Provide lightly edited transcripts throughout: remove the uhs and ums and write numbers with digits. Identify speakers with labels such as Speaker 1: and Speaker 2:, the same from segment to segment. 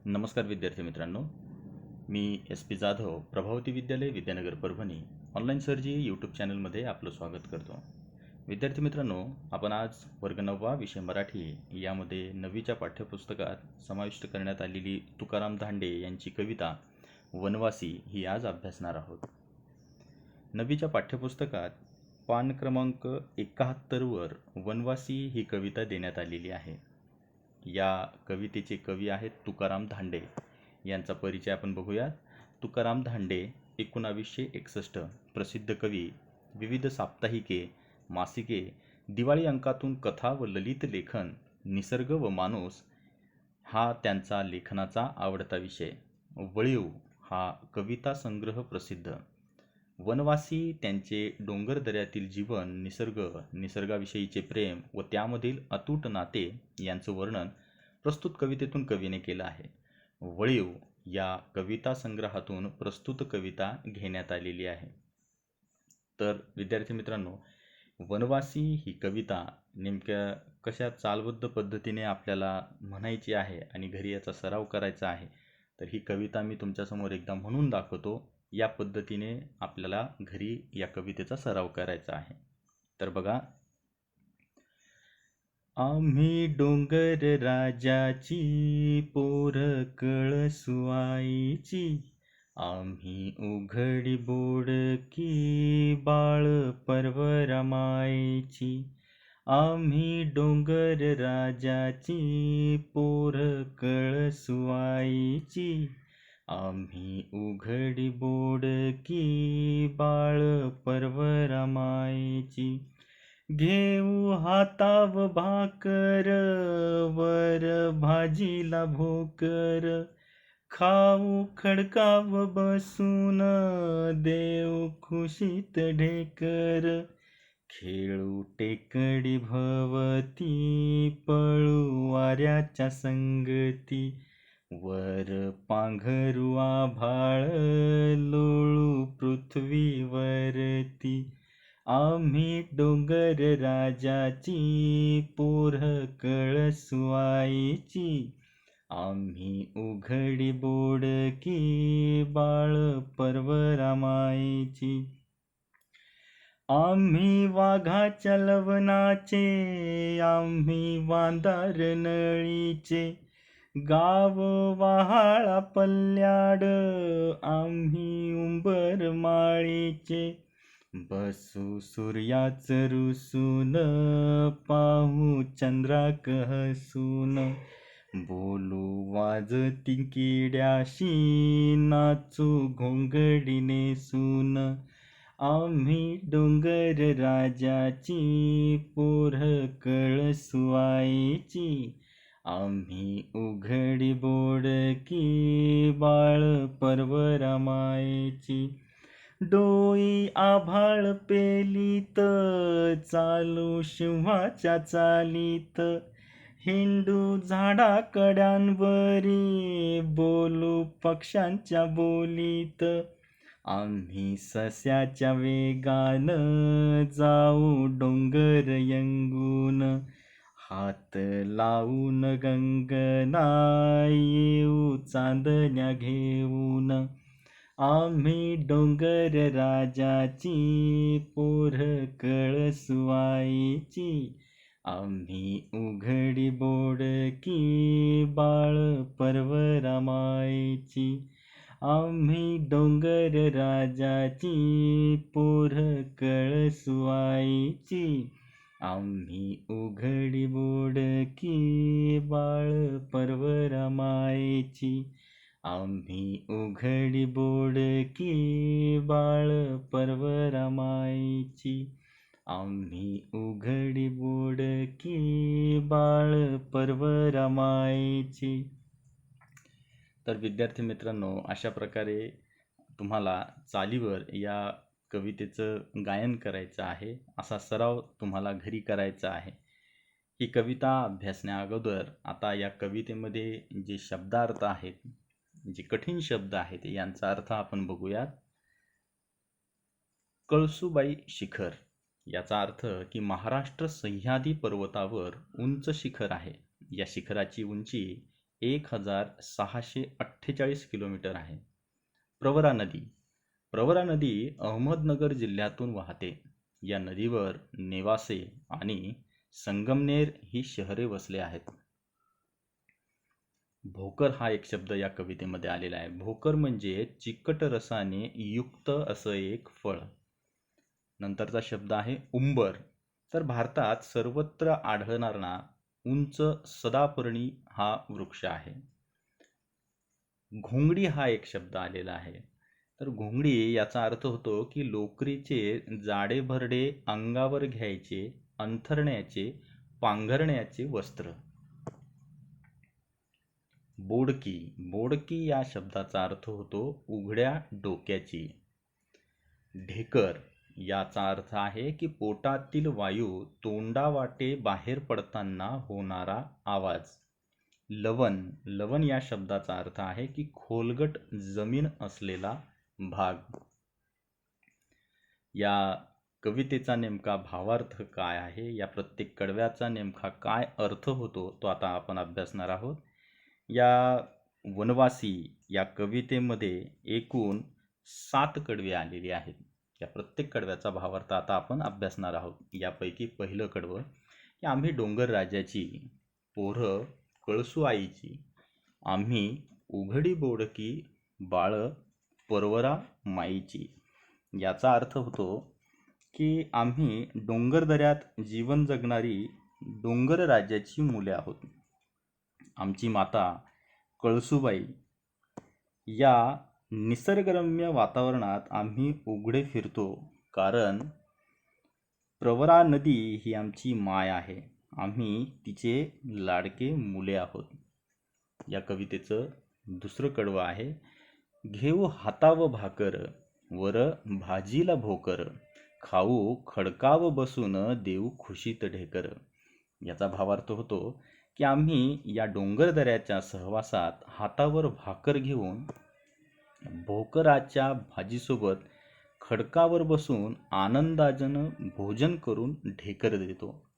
Speaker 1: नमस्कार विद्यार्थी मित्रांनो, मी एस पी जाधव, प्रभावती विद्यालय विद्यानगर परभणी ऑनलाईन सरजी यूट्यूब चॅनलमध्ये आपलं स्वागत करतो. विद्यार्थी मित्रांनो, आपण आज वर्ग 9वा विषय मराठी यामध्ये 9वीच्या पाठ्यपुस्तकात समाविष्ट करण्यात आलेली तुकाराम धांडे यांची कविता वनवासी ही आज अभ्यासणार आहोत. 9वीच्या पाठ्यपुस्तकात पान क्रमांक 71वर वनवासी ही कविता देण्यात आलेली आहे. या कवितेचे कवी आहेत तुकाराम धांडे. यांचा परिचय आपण बघूयात. तुकाराम धांडे 1961 प्रसिद्ध कवी. विविध साप्ताहिके, मासिके, दिवाळी अंकातून कथा व ललित लेखन, निसर्ग व माणूस हा त्यांचा लेखनाचा आवडता विषय. वळीव हा कविता संग्रह प्रसिद्ध. वनवासी त्यांचे डोंगरदऱ्यातील जीवन, निसर्गाविषयीचे प्रेम व त्यामधील अतूट नाते यांचं वर्णन प्रस्तुत कवितेतून कवीने केलं आहे. वळीव या कविता संग्रहातून प्रस्तुत कविता घेण्यात आलेली आहे. तर विद्यार्थी मित्रांनो, वनवासी ही कविता नेमक्या कशा चालबद्ध पद्धतीने आपल्याला म्हणायची आहे आणि घरी याचा सराव करायचा आहे, तर ही कविता मी तुमच्यासमोर एकदा म्हणून दाखवतो. या पद्धतीने आपल्याला घरी या कवितेचा सराव करायचा आहे. तर बघा. आम्ही डोंगर राजाची पोर कळसुआईची, आम्ही उघडी बोडकी बाळ पर्वरमाईची. आम्ही डोंगर राजाची पोर कळसुआईची, आम्ही उघडी बोडकी बाळ पर्वरमाईची. घेऊ हाताव भाकर वर भाजीला भोकर, खाऊ खडकाव बसून देव खुशीत ढेकर. खेळू टेकडी भवती पळू वाऱ्याच्या संगती, वर पांघरू आभाळ लोळू पृथ्वीवरती. आम्ही डोंगर राजाची पोर कळसुआईची, आम्ही उघडी बोडकी बाळ पर्वरमाईची. आम्ही वाघाच्या लवणाचे, आम्ही वांदार नळीचे, गाव वाहाळा पल्ल्याड आम्ही उंबर माळीचे. बसू सूर्याच रुसून पाहू चंद्राक हसून, बोलू वाजती किड्याशी नाचू घोंगडी नेसून. आम्ही डोंगर राजाची पोर कळसुआईची, आम्ही उघडी बोडकी बाळ पर्वरमाईची. डोई आभाळ पेलीत चालू सिंहाच्या चालीत, हिंडू झाडाकड्यांवरी बोलू पक्ष्यांच्या बोलीत. आम्ही सस्याच्या वेगान जाऊ डोंगर यंगून, हात लावून गंगना येऊ चांदण्या घेऊन. आम्ही डोंगर राजाची पोर कळसुआईची, आम्ही उघडी बोडकी बाळ पर्वरमाईची. आम्ही डोंगर राजाची पोर कळसुआईची, आम्ही उघडी बोडकी बाळ पर्वरमाईची. आम्ही उघडी बोडकी बाळ पर्वरमाईची, आम्ही उघडी बोडकी बाळ पर्वरमाईची. तर विद्यार्थी मित्रांनो, अशा प्रकारे तुम्हाला चालीवर या कवितेचं गायन करायचं आहे. असा सराव तुम्हाला घरी करायचा आहे. ही कविता अभ्यासण्या अगोदर आता या कवितेमध्ये जे शब्दार्थ आहेत, जे कठीण शब्द आहेत, यांचा अर्थ आपण बघूयात. कळसुबाई शिखर याचा अर्थ की महाराष्ट्र सह्याद्री पर्वतावर उंच शिखर आहे. या शिखराची उंची 1648 किलोमीटर आहे. प्रवरा नदी अहमदनगर जिल्ह्यातून वाहते. या नदीवर नेवासे आणि संगमनेर ही शहरे वसले आहेत. भोकर हा एक शब्द या कवितेमध्ये आलेला आहे. भोकर म्हणजे चिकट रसाने युक्त असं एक फळ. नंतरचा शब्द आहे उंबर. तर भारतात सर्वत्र आढळणारा उंच सदापर्णी हा वृक्ष आहे. घोंगडी हा एक शब्द आलेला आहे. तर घोंगडी याचा अर्थ होतो की लोकरीचे जाडे भरडे अंगावर घ्यायचे, अंथरण्याचे, पांघरण्याचे वस्त्र. बोडकी या शब्दाचा अर्थ होतो उघड्या डोक्याची. ढेकर याचा अर्थ आहे की पोटातील वायू तोंडावाटे बाहेर पडताना होणारा आवाज. लवण या शब्दाचा अर्थ आहे की खोलगट जमीन असलेला भाग. या कवितेचा नेमका भावार्थ काय आहे, या प्रत्येक कडव्याचा नेमका काय अर्थ होतो तो आता आपण अभ्यासणार आहोत. या वनवासी या कवितेमध्ये एकूण 7 कडवे आलेली आहेत. या प्रत्येक कडव्याचा भावार्थ आता आपण अभ्यासणार आहोत. यापैकी पहिलं कडवं की आम्ही डोंगर राजाची पोरं कळसू आईची, आम्ही उघडी बोडकी बाळ परवरा माईची. याचा अर्थ होतो की आम्ही डोंगरदऱ्यात जीवन जगणारी डोंगर राजाची मुले आहोत. आमची माता कळसूबाई. या निसर्गरम्य वातावरणात आम्ही उघडे फिरतो, कारण प्रवरा नदी ही आमची माय आहे. आम्ही तिचे लाडके मुले आहोत. या कवितेचं दुसरं कडवं आहे घेऊ हाताव भाकर, वर भाजीला भोकर, खाऊ खडकाव बसून देऊ खुशीत ढेकर. याचा भावार्थ होतो की आम्ही या डोंगरदऱ्याच्या सहवासात हातावर भाकर घेऊन भोकराच्या भाजीसोबत खडकावर बसून आनंदाजन भोजन करून ढेकर देतो.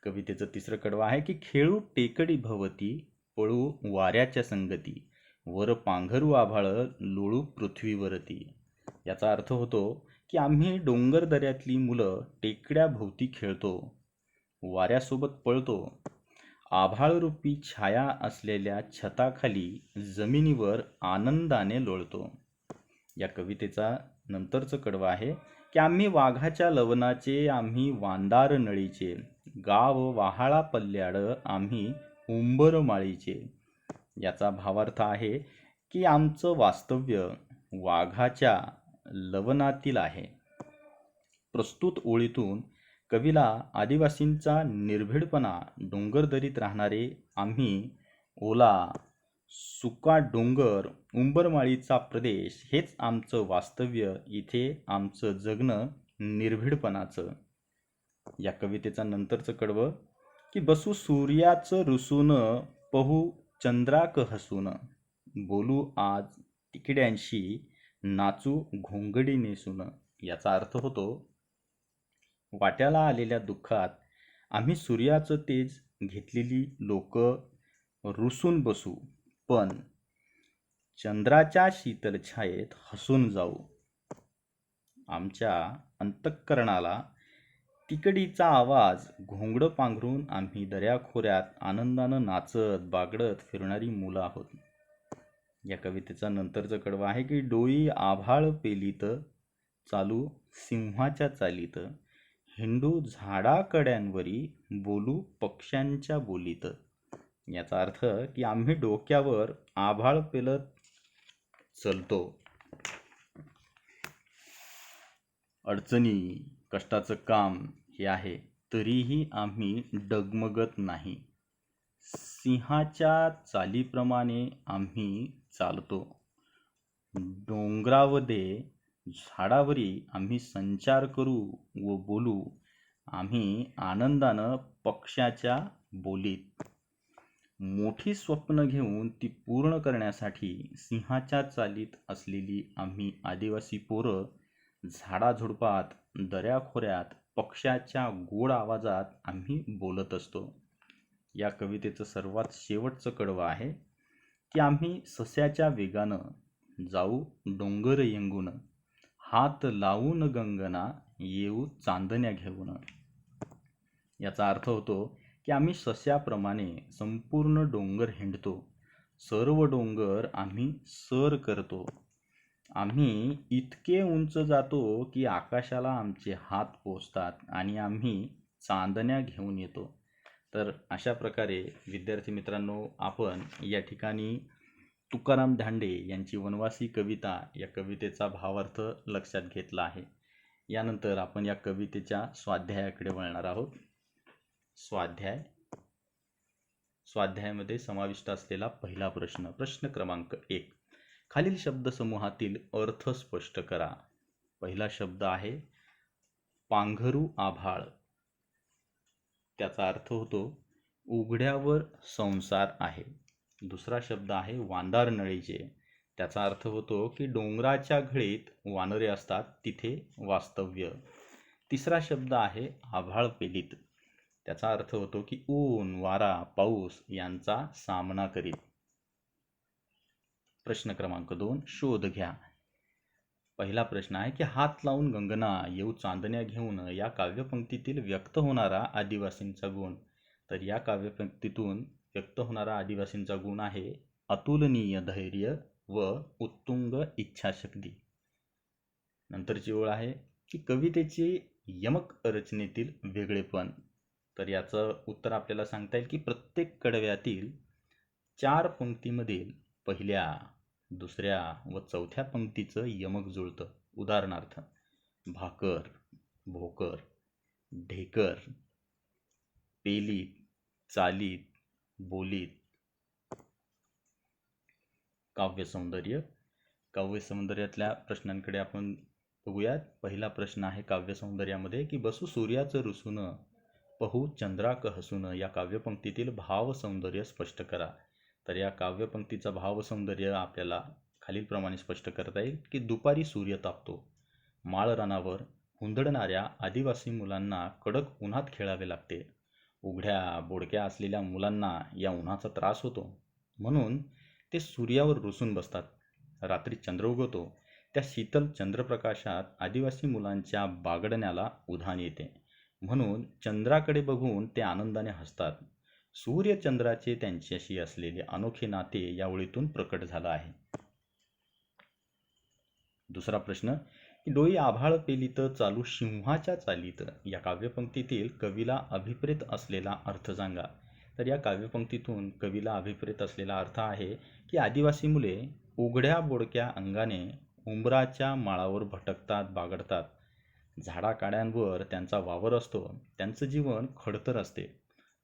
Speaker 1: कवितेचं तिसरं कडवं आहे की खेळू टेकडी भवती, पळू वाऱ्याच्या संगती, वर पांघरू आभाळ, लोळू पृथ्वीवरती. याचा अर्थ होतो की आम्ही डोंगर दऱ्यातली मुलं टेकड्या भोवती खेळतो, वाऱ्यासोबत पळतो, आभाळरूपी छाया असलेल्या छताखाली जमिनीवर आनंदाने लोळतो. या कवितेचा नंतरचं कडवं आहे की आम्ही वाघाच्या लवणाचे, आम्ही वांदार नळीचे, गाव वाहाळा पल्ल्याड, आम्ही उंबरमाळीचे. याचा भावार्थ आहे की आमचं वास्तव्य वाघाच्या लवणातील आहे. प्रस्तुत ओळीतून कवीला आदिवासींचा निर्भीडपणा, डोंगरदरीत राहणारे आम्ही, ओला सुका डोंगर, उंबरमाळीचा प्रदेश हेच आमचं वास्तव्य, इथे आमचं जगणं निर्भीडपणाचं. या कवितेचा नंतरचं कडवं की बसू सूर्याचं रुसून, पहू चंद्राक हसून, बोलू आज तिकड्यांशी, नाचू घोंगडी नेसून. याचा अर्थ होतो वाट्याला आलेल्या दुःखात आम्ही सूर्याचं तेज घेतलेली लोक रुसून बसू, पण चंद्राच्या शीतल छायेत हसून जाऊ. आमच्या अंतःकरणाला तिकडीचा आवाज घोंगडं पांघरून आम्ही दऱ्याखोऱ्यात आनंदानं नाचत बागडत फिरणारी मुलं आहोत. या कवितेचा नंतरचं कडवं आहे की डोई आभाळ पेलीत, चालू सिंहाच्या चालीत, हिंडू झाडाकड्यांवरी, बोलू पक्ष्यांच्या बोलीत. याचा अर्थ की आम्ही डोक्यावर आभाळ पेलत चलतो, अडचणी कष्टाचं काम हे आहे तरीही आम्ही डगमगत नाही. सिंहाच्या चालीप्रमाणे आम्ही चालतो, डोंगरावदे झाडावरी आम्ही संचार करू व बोलू, आम्ही आनंदानं पक्ष्याच्या बोलीत. मोठी स्वप्न घेऊन ती पूर्ण करण्यासाठी सिंहाच्या चालीत असलेली आम्ही आदिवासी पोरं झाडाझुडपात, दऱ्याखोऱ्यात पक्ष्याच्या गोड आवाजात आम्ही बोलत असतो. या कवितेचं सर्वात शेवटचं कडवं आहे की आम्ही सस्याच्या वेगानं जाऊ डोंगर येंगून, हात लावून गंगना येऊ चांदण्या घेऊन. याचा अर्थ होतो की आम्ही सस्याप्रमाणे संपूर्ण डोंगर हिंडतो, सर्व डोंगर आम्ही सर करतो. आम्ही इतके उंच जातो की आकाशाला आमचे हात पोचतात आणि आम्ही चांदण्या घेऊन येतो. तर अशा प्रकारे विद्यार्थी मित्रांनो, आपण या ठिकाणी तुकाराम धांडे यांची वनवासी कविता या कवितेचा भावार्थ लक्षात घेतला आहे. यानंतर आपण या कवितेच्या स्वाध्यायाकडे वळणार आहोत. स्वाध्यायामध्ये समाविष्ट असलेला पहिला प्रश्न क्रमांक 1. खालील शब्दसमूहातील अर्थ स्पष्ट करा. पहिला शब्द आहे पांघरू आभाळ. त्याचा अर्थ होतो उघड्यावर संसार आहे. दुसरा शब्द आहे वांदार नळीचे. त्याचा अर्थ होतो की डोंगराच्या घळीत वानरे असतात, तिथे वास्तव्य. तिसरा शब्द आहे आभाळ पेलीत. त्याचा अर्थ होतो की ऊन, वारा, पाऊस यांचा सामना करीत. प्रश्न क्रमांक 2. शोध घ्या. पहिला प्रश्न आहे की हात लावून गंगना येऊ चांदण्या घेऊन या काव्यपंक्तीतील व्यक्त होणारा आदिवासींचा गुण. तर या काव्यपंक्तीतून व्यक्त होणारा आदिवासींचा गुण आहे अतुलनीय धैर्य व उत्तुंग इच्छाशक्ती. नंतरची ओळ आहे की कवितेचे यमक रचनेतील वेगळेपण. तर याचं उत्तर आपल्याला सांगता येईल की प्रत्येक कडव्यातील 4 पंक्तीमधील पहिल्या, दुसऱ्या व चौथ्या पंक्तीचं यमक जुळतं. उदाहरणार्थ भाकर, भोकर, ढेकर, पेलीत, चालीत, बोलीत. काव्यसौंदर्य. काव्यसौंदर्यातल्या प्रश्नांकडे आपण बघूयात. पहिला प्रश्न आहे काव्यसौंदर्यामध्ये की बसू सूर्याचं रुसून पहू चंद्राक हसून या काव्यपंक्तीतील भावसौंदर्य स्पष्ट करा. तर या काव्यपंक्तीचं भावसौंदर्य आपल्याला खालीलप्रमाणे स्पष्ट करता येईल की दुपारी सूर्य तापतो, माळरानावर हुंदडणाऱ्या आदिवासी मुलांना कडक उन्हात खेळावे लागते. उघड्या बोडक्या असलेल्या मुलांना या उन्हाचा त्रास होतो, म्हणून ते सूर्यावर रुसून बसतात. रात्री चंद्र उगवतो, त्या शीतल चंद्रप्रकाशात आदिवासी मुलांच्या बागडण्याला उधाण येते, म्हणून चंद्राकडे बघून ते आनंदाने हसतात. सूर्यचंद्राचे त्यांच्याशी असलेले अनोखे नाते या ओळीतून प्रकट झालं आहे. दुसरा प्रश्न, डोई आभाळ पेलीत चालू सिंहाच्या चालीत या काव्यपंक्तीतील कवीला अभिप्रेत असलेला अर्थ सांगा. तर या काव्यपंक्तीतून कवीला अभिप्रेत असलेला अर्थ आहे की आदिवासी मुले उघड्या बोडक्या अंगाने उंबराच्या माळावर भटकतात, बागडतात. झाडाकाड्यांवर त्यांचा वावर असतो. त्यांचं जीवन खडतर असते,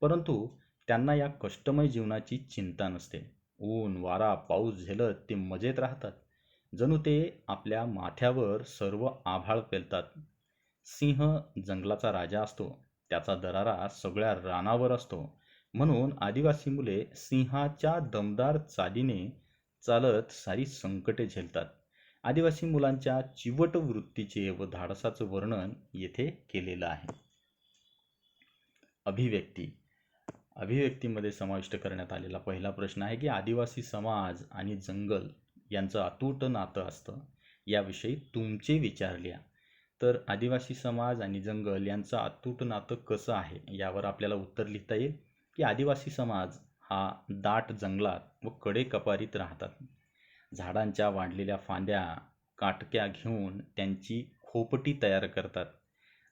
Speaker 1: परंतु त्यांना या कष्टमय जीवनाची चिंता नसते. ऊन, वारा, पाऊस झेलत ते मजेत राहतात. जणू ते आपल्या माथ्यावर सर्व आभाळ पेलतात. सिंह जंगलाचा राजा असतो, त्याचा दरारा सगळ्या रानावर असतो, म्हणून आदिवासी मुले सिंहाच्या दमदार चालीने चालत सारी संकटे झेलतात. आदिवासी मुलांच्या चिवट वृत्तीचे व धाडसाचं वर्णन येथे केलेलं आहे. अभिव्यक्ती. अभिव्यक्तीमध्ये समाविष्ट करण्यात आलेला पहिला प्रश्न आहे की आदिवासी समाज आणि जंगल यांचं अतूट नातं असतं, याविषयी तुमचे विचार लिहा. तर आदिवासी समाज आणि जंगल यांचं अतूट नातं कसं आहे यावर आपल्याला उत्तर लिहिता येईल की आदिवासी समाज हा दाट जंगलात व कडेकपारीत राहतात. झाडांच्या वाढलेल्या फांद्या, काटक्या घेऊन त्यांची खोपटी तयार करतात.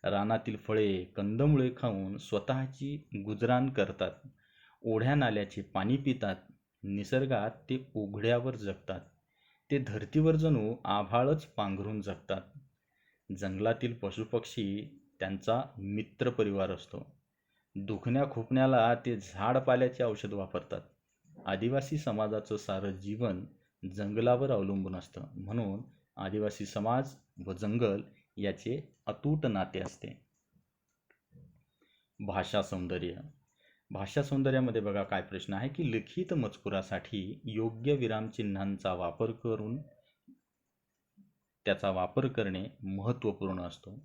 Speaker 1: रानातील फळे, कंदमुळे खाऊन स्वतःची गुजराण करतात. ओढ्या नाल्याचे पाणी पितात. निसर्गात ते उघड्यावर जगतात. ते धर्तीवर जणू आभाळच पांघरून जगतात. जंगलातील पशुपक्षी त्यांचा मित्रपरिवार असतो. दुखण्या खुपण्याला ते झाडपाल्याचे औषध वापरतात. आदिवासी समाजाचं सारं जीवन जंगलावर अवलंबून असतं, म्हणून आदिवासी समाज व जंगल याचे अतूट नाते असते. भाषा सौंदर्य. भाषा सौंदर्यामध्ये बघा काय प्रश्न आहे की लिखित मजकुरासाठी योग्य विरामचिन्हांचा वापर करून त्याचा वापर करणे महत्त्वपूर्ण असतो.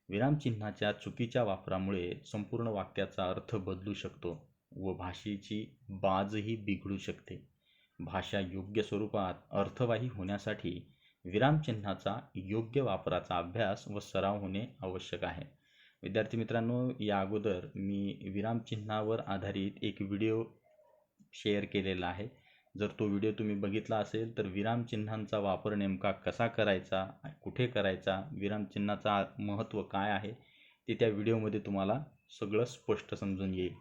Speaker 1: विरामचिन्हाच्या चुकीच्या वापरामुळे संपूर्ण वाक्याचा अर्थ बदलू शकतो. व भाषेची बाजही बिघडू शकते. भाषा योग्य स्वरूपात अर्थवाही होण्यासाठी विरामचिन्हाचा योग्य वापराचा अभ्यास व सराव होणे आवश्यक आहे. विद्यार्थी मित्रांनो, या अगोदर मी विरामचिन्हावर आधारित एक व्हिडिओ शेअर केलेला आहे. जर तो व्हिडिओ तुम्ही बघितला असेल तर विरामचिन्हांचा वापर नेमका कसा करायचा, कुठे करायचा, विरामचिन्हाचा महत्त्व काय आहे ते त्या व्हिडिओमध्ये तुम्हाला सगळं स्पष्ट समजून येईल.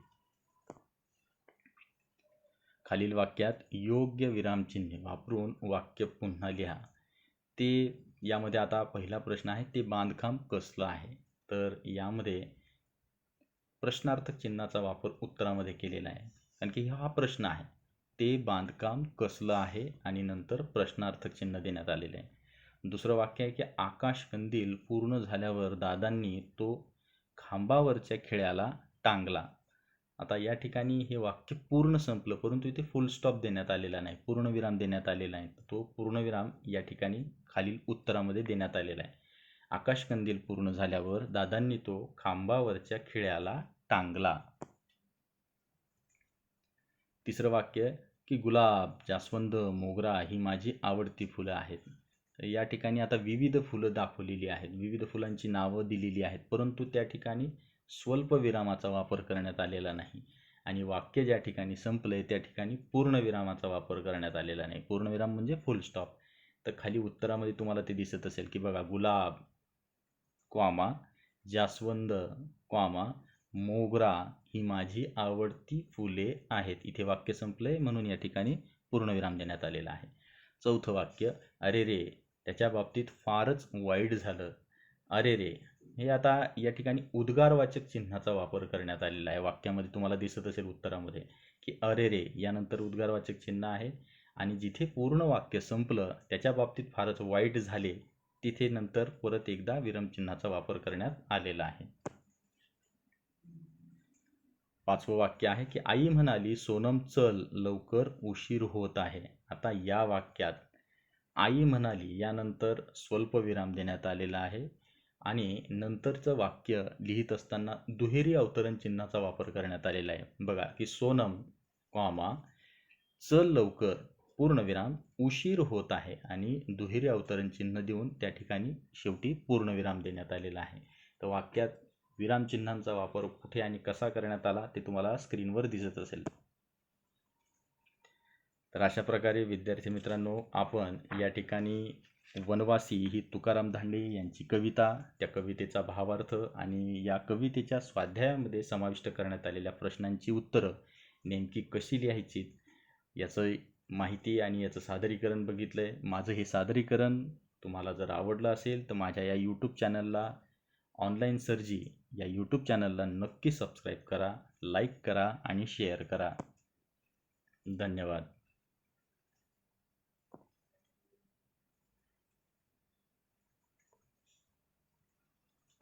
Speaker 1: खालील वाक्यात योग्य विरामचिन्हे वापरून वाक्य पुन्हा लिहा. ते यामध्ये आता पहिला प्रश्न आहे, ते बांधकाम कसलं आहे? तर यामध्ये प्रश्नार्थक चिन्हाचा वापर उत्तरामध्ये केलेला आहे, कारण की हा प्रश्न आहे. ते बांधकाम कसलं आहे आणि नंतर प्रश्नार्थक चिन्ह देण्यात आलेले आहे. दुसरं वाक्य आहे की आकाशकंदील पूर्ण झाल्यावर दादांनी तो खांबावरच्या खिळ्याला टांगला. आता या ठिकाणी हे वाक्य पूर्ण संपलं, परंतु इथे फुल स्टॉप देण्यात आलेला नाही, पूर्णविराम देण्यात आलेला आहे. तो पूर्णविराम या ठिकाणी खालील उत्तरामध्ये देण्यात आलेला आहे. आकाशकंदील पूर्ण झाल्यावर दादांनी तो खांबावरच्या खिळ्याला टांगला. तिसरं वाक्य की गुलाब, जास्वंद, मोगरा ही माझी आवडती फुलं आहेत. तर या ठिकाणी आता विविध फुलं दाखवलेली आहेत, विविध फुलांची नावं दिलेली आहेत, परंतु त्या ठिकाणी स्वल्पविरामाचा वापर करण्यात आलेला नाही. आणि वाक्य ज्या ठिकाणी संपलंय त्या ठिकाणी पूर्णविरामाचा वापर करण्यात आलेला नाही. पूर्णविराम म्हणजे फुल स्टॉप. तर खाली उत्तरामध्ये तुम्हाला ते दिसत असेल की बघा, गुलाब, क्वामा, जास्वंद, क्वामा, मोगरा ही माझी आवडती फुले आहेत. इथे वाक्य संपलंय म्हणून या ठिकाणी पूर्णविराम देण्यात आलेला आहे. चौथं वाक्य, अरे रे, त्याच्या बाबतीत फारच वाईट झालं. अरे रे, हे आता या ठिकाणी उद्गारवाचक चिन्हाचा वापर करण्यात आलेला आहे. वाक्यामध्ये तुम्हाला दिसत असेल उत्तरामध्ये की अरे रे यानंतर उद्गारवाचक चिन्ह आहे आणि जिथे पूर्ण वाक्य संपलं त्याच्या बाबतीत फारच वाईट झाले तिथे नंतर परत एकदा विरामचिन्हाचा वापर करण्यात आलेला आहे. पाचवं वाक्य आहे की आई म्हणाली, सोनम चल लवकर उशीर होत आहे. आता या वाक्यात आई म्हणाली यानंतर स्वल्पविराम देण्यात आलेला आहे आणि नंतरचं वाक्य लिहित असताना दुहेरी अवतरण चिन्हाचा वापर करण्यात आलेला आहे. बघा की सोनम, कॉमा, चल लवकर, पूर्णविराम, उशीर होत आहे आणि दुहेरी अवतरण चिन्ह देऊन त्या ठिकाणी शेवटी पूर्णविराम देण्यात आलेला आहे. तर वाक्यात विरामचिन्हांचा वापर कुठे आणि कसा करण्यात आला ते तुम्हाला स्क्रीनवर दिसत असेल. तर अशा प्रकारे विद्यार्थी मित्रांनो, आपण या ठिकाणी वनवासी ही तुकाराम धांडे यांची कविता, त्या कवितेचा भावार्थ आणि या कवितेच्या स्वाध्यायामध्ये समाविष्ट करण्यात आलेल्या प्रश्नांची उत्तरं नेमकी कशी लिहायची याचं माहिती आणि याचं सादरीकरण बघितलं आहे. माझं हे सादरीकरण तुम्हाला जर आवडलं असेल तर माझ्या या यूट्यूब चॅनलला, ऑनलाईन सरजी या यूट्यूब चॅनलला नक्की सबस्क्राईब करा, लाईक करा आणि शेअर करा. धन्यवाद.